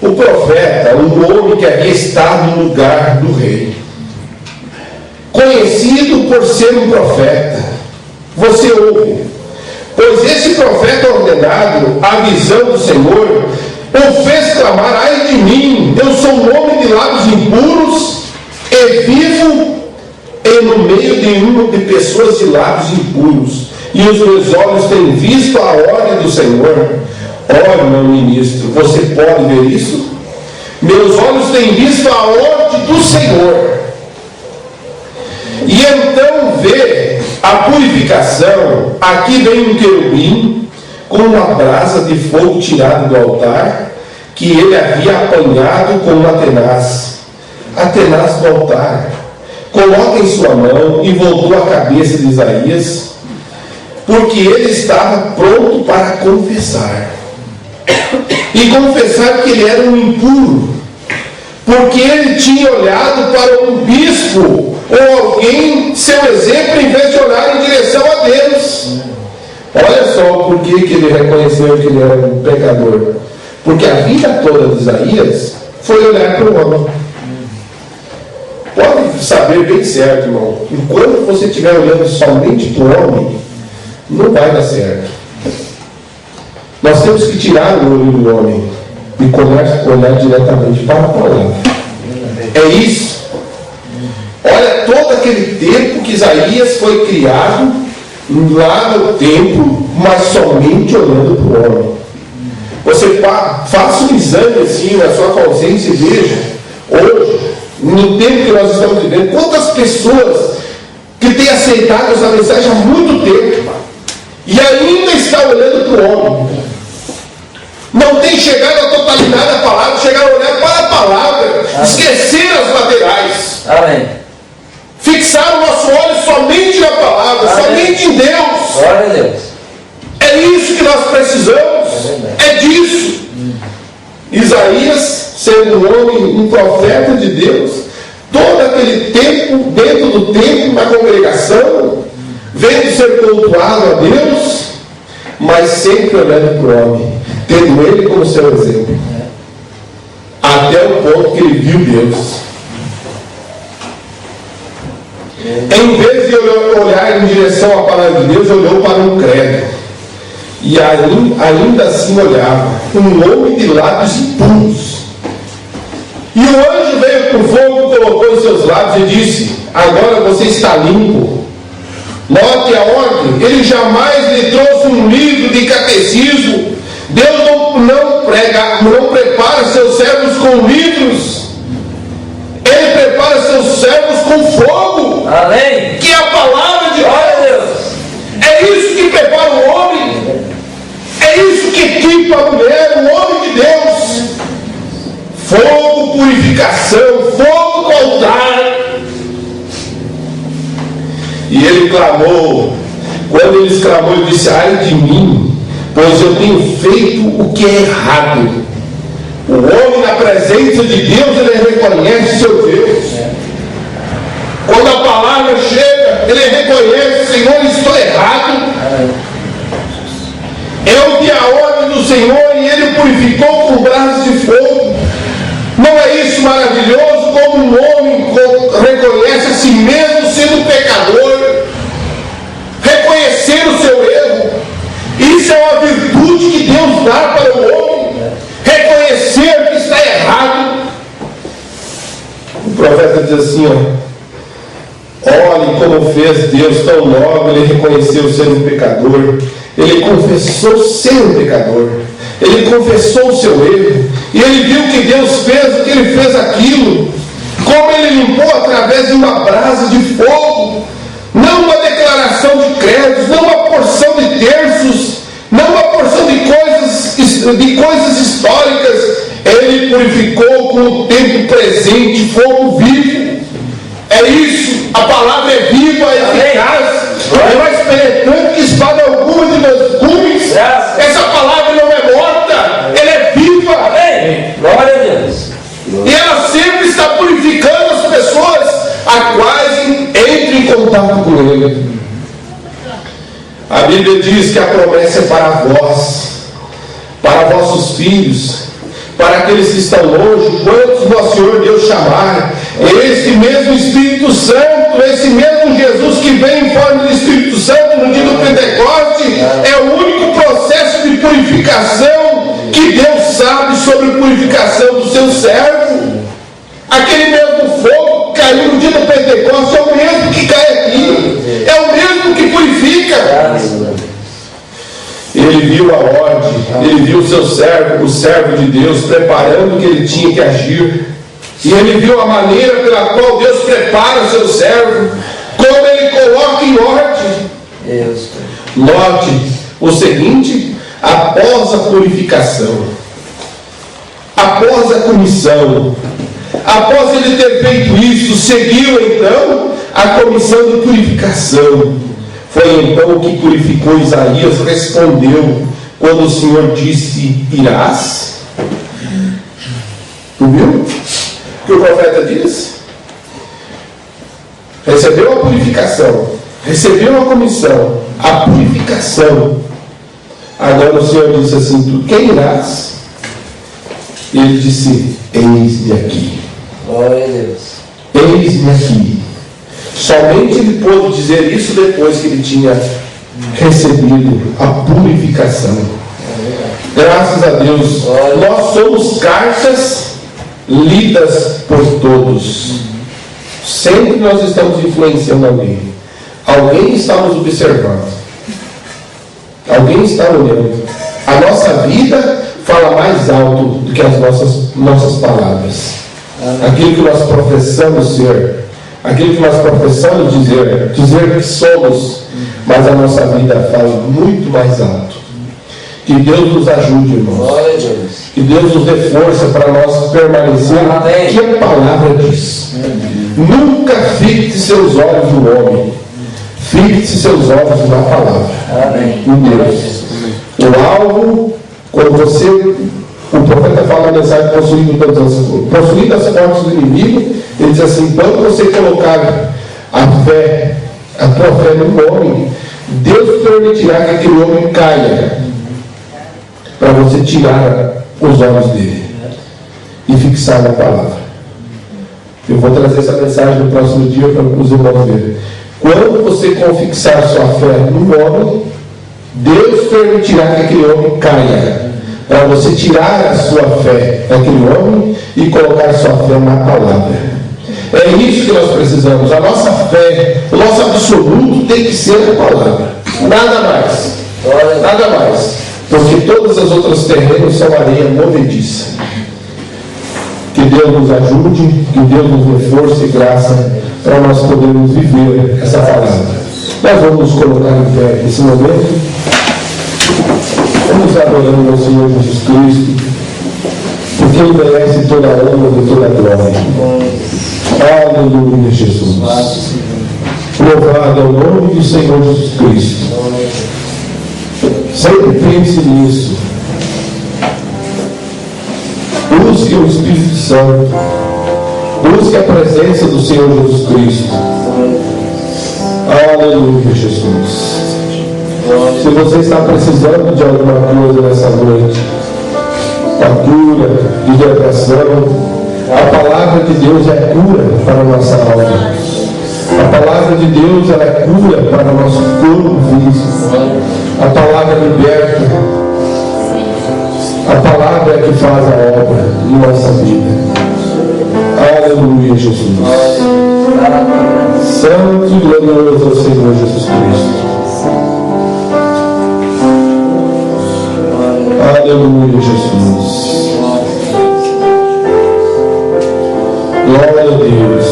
O profeta, um homem que havia estado no lugar do rei, conhecido por ser um profeta. Você ouve: pois esse profeta ordenado a visão do Senhor, o fez clamar: ai de mim, eu sou um homem de lábios impuros e vivo no meio de pessoas de lábios impuros, e os meus olhos têm visto a ordem do Senhor. Ó, meu ministro, você pode ver isso? Meus olhos têm visto a ordem do Senhor. E então vê a purificação. Aqui vem um querubim com uma brasa de fogo tirado do altar, que ele havia apanhado com uma tenaz do altar. Coloca em sua mão e voltou a cabeça de Isaías, porque ele estava pronto para confessar. E confessar que ele era um impuro, porque ele tinha olhado para um bispo ou alguém, seu exemplo, em vez de olhar em direção a Deus. Olha só por que ele reconheceu que ele era um pecador. Porque a vida toda de Isaías foi olhar para o homem. Pode saber bem certo, irmão, enquanto você estiver olhando somente para o homem, não vai dar certo. Nós temos que tirar o olho do homem e olhar diretamente para a palavra. É isso. Olha todo aquele tempo que Isaías foi criado lá no templo, mas somente olhando para o homem. Você faça um exame assim na sua consciência e veja, hoje, no tempo que nós estamos vivendo, quantas pessoas que têm aceitado essa mensagem há muito tempo e ainda está olhando para o homem. Não tem chegado à totalidade da palavra, chegaram a olhar para a palavra, esqueceram as laterais. Amém. Fixaram o nosso olho somente na palavra, Amém. somente em Deus. Glória a Deus. É isso que nós precisamos. É disso. Isaías, sendo um homem, um profeta de Deus, todo aquele tempo, dentro do templo, na congregação, vendo ser cultuado a Deus, mas sempre olhando para o homem, tendo ele como seu exemplo, até o ponto que ele viu Deus. Em vez de olhar em direção à palavra de Deus, olhou para um credo, e ainda assim olhava, um homem de lábios impuros. E o anjo veio com fogo, colocou os seus lábios e disse: agora você está limpo. Note a ordem, ele jamais lhe trouxe um livro de catecismo. Deus não prepara seus servos com livros, ele prepara seus servos com fogo. Amém. Que é a palavra de Glória a Deus. É isso que prepara o homem, é isso que equipa a mulher, o homem de Deus. Fogo, purificação, fogo do altar. E ele clamou. Quando ele exclamou, ele disse: ai de mim, pois eu tenho feito o que é errado. O homem, na presença de Deus, ele reconhece seu Deus. Quando a palavra chega, ele reconhece: Senhor, estou errado. Eu vi a ordem do Senhor e ele purificou com brasas de fogo. Não é isso maravilhoso? Como um homem reconhece a si mesmo sendo pecador, reconhecer o seu erro. Isso é uma virtude que Deus dá para o homem, reconhecer que está errado. O profeta diz assim: olhe como fez Deus tão logo ele reconheceu ser um pecador. Ele confessou ser um pecador, ele confessou o seu erro, e ele viu que Deus fez, o que ele fez aquilo, como ele limpou através de uma brasa de fogo, não uma declaração de créditos, não uma porção de terços, não uma porção de coisas históricas. Ele purificou com o tempo presente, fogo vivo. É isso, a palavra é viva, é eficaz, é mais penetrante que espada alguma de meus gumes. Essa palavra não é morta, ela é viva. Amém. Glória a Deus. E ela sempre está purificando as pessoas a quais entram em contato com ele. A Bíblia diz que a promessa é para vós, para vossos filhos, para aqueles que estão longe, quantos nosso Senhor Deus chamar. Esse mesmo Espírito Santo, esse mesmo Jesus que vem em forma de Espírito Santo no dia do Pentecoste, é o único processo de purificação que Deus sabe sobre a purificação do seu servo. Aquele mesmo fogo que caiu no dia do Pentecostes é o mesmo que cai aqui, é o mesmo que purifica. Ele viu a ordem, ele viu o seu servo, o servo de Deus, preparando o que ele tinha que agir, e ele viu a maneira pela qual Deus prepara o seu servo, como ele coloca em ordem. Note o seguinte: após a purificação, após a comissão, após ele ter feito isso, seguiu então a comissão de purificação. Foi então o que purificou Isaías, respondeu quando o Senhor disse: irás? Tu viu o que o profeta disse? Recebeu a purificação, recebeu a comissão, a purificação. Agora o Senhor disse assim: tu quem irás? E ele disse: eis-me aqui. Glória a Deus. Eis-me aqui. Somente ele pôde dizer isso depois que ele tinha recebido a purificação. Graças a Deus, nós somos cartas lidas por todos. Sempre nós estamos influenciando alguém. Alguém está nos observando. Alguém está olhando. A nossa vida fala mais alto do que as nossas palavras. Aquilo que nós professamos ser, aquilo que nós professamos dizer que somos, mas a nossa vida fala muito mais alto. Que Deus nos ajude, irmãos. Que Deus nos dê força para nós permanecer. Que a palavra diz: nunca fixe seus olhos no homem, fixe seus olhos na palavra. Em Deus. O alvo, quando você, o profeta fala na mensagem possuindo as portas do inimigo, ele diz assim: quando você colocar a tua fé no homem, Deus permitirá que aquele homem caia, para você tirar os olhos dele e fixar na palavra. Eu vou trazer essa mensagem no próximo dia para os irmãos verem. Quando você fixar sua fé no homem, Deus permitirá que aquele homem caia, para você tirar a sua fé daquele homem e colocar sua fé na palavra. É isso que nós precisamos. A nossa fé, o nosso absoluto tem que ser a palavra. Nada mais. Nada mais. Porque todas as outras terrenos são areia movediça. Que Deus nos ajude, que Deus nos dê força e graça para nós podermos viver essa palavra. Nós vamos nos colocar em pé nesse momento. Vamos adorando ao Senhor Jesus Cristo, porque Ele merece toda a honra e toda a glória. Aleluia, Jesus. Louvado é o nome do Senhor Jesus Cristo. Sempre pense nisso. Busque o Espírito Santo. Busque a presença do Senhor Jesus Cristo. Aleluia, Jesus. Se você está precisando de alguma coisa nessa noite, a cura, de libertação, a palavra de Deus é cura para a nossa alma. A palavra de Deus ela é cura para o nosso corpo físico. A palavra liberta. A palavra é que faz a obra em nossa vida. Aleluia, Jesus. Santo e glorioso é o Senhor Jesus Cristo. Aleluia, Jesus. Glória a Deus.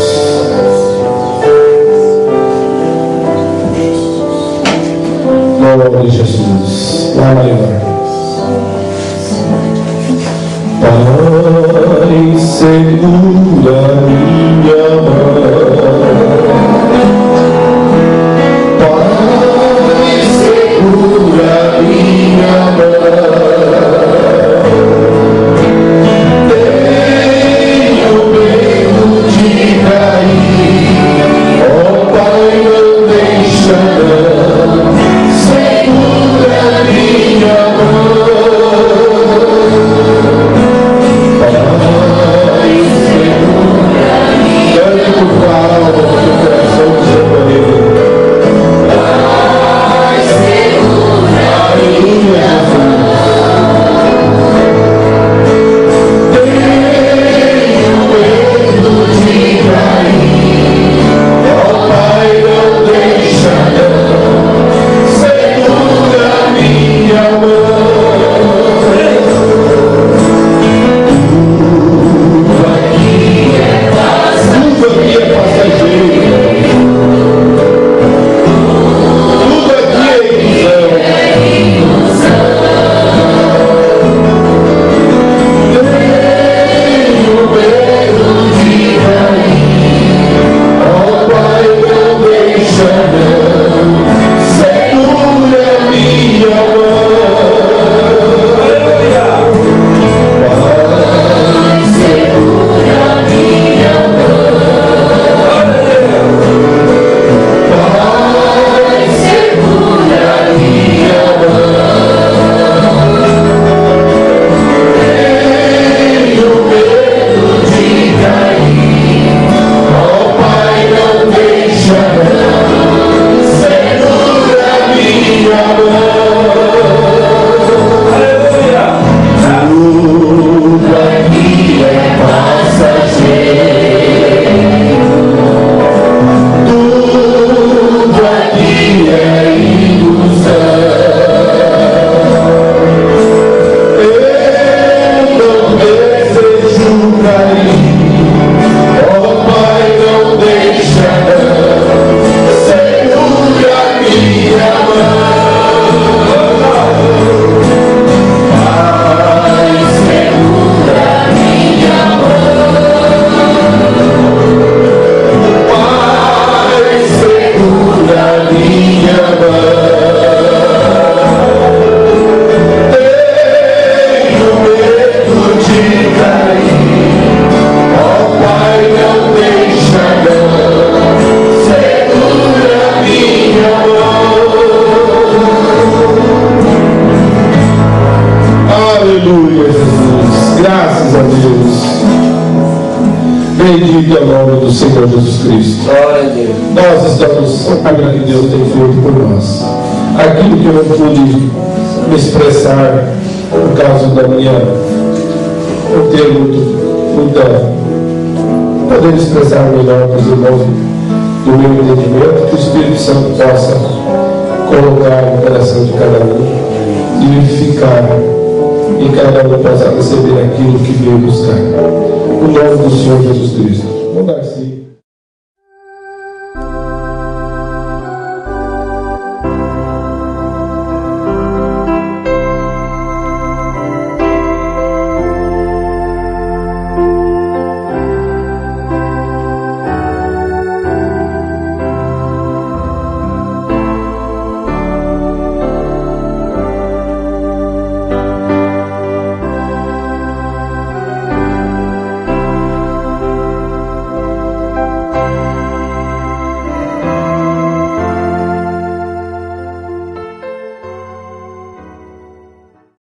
Glória a Jesus. Lá maior. Pai, segura minha mão. Pai, segura minha mão. Tenho medo de cair. Oh Pai, não deixa não. Segura minha mão. Pai, segura minha mão. Senhor Jesus Cristo. Glória a Deus. Nós estamos aquilo que Deus tem feito por nós. Aquilo que eu não pude me expressar por causa da minha, por ter poder expressar melhor para os irmãos do meu entendimento, que o Espírito Santo possa colocar no coração de cada um e vivificar, e cada um possa receber aquilo que veio buscar. O nome do Senhor Jesus Cristo.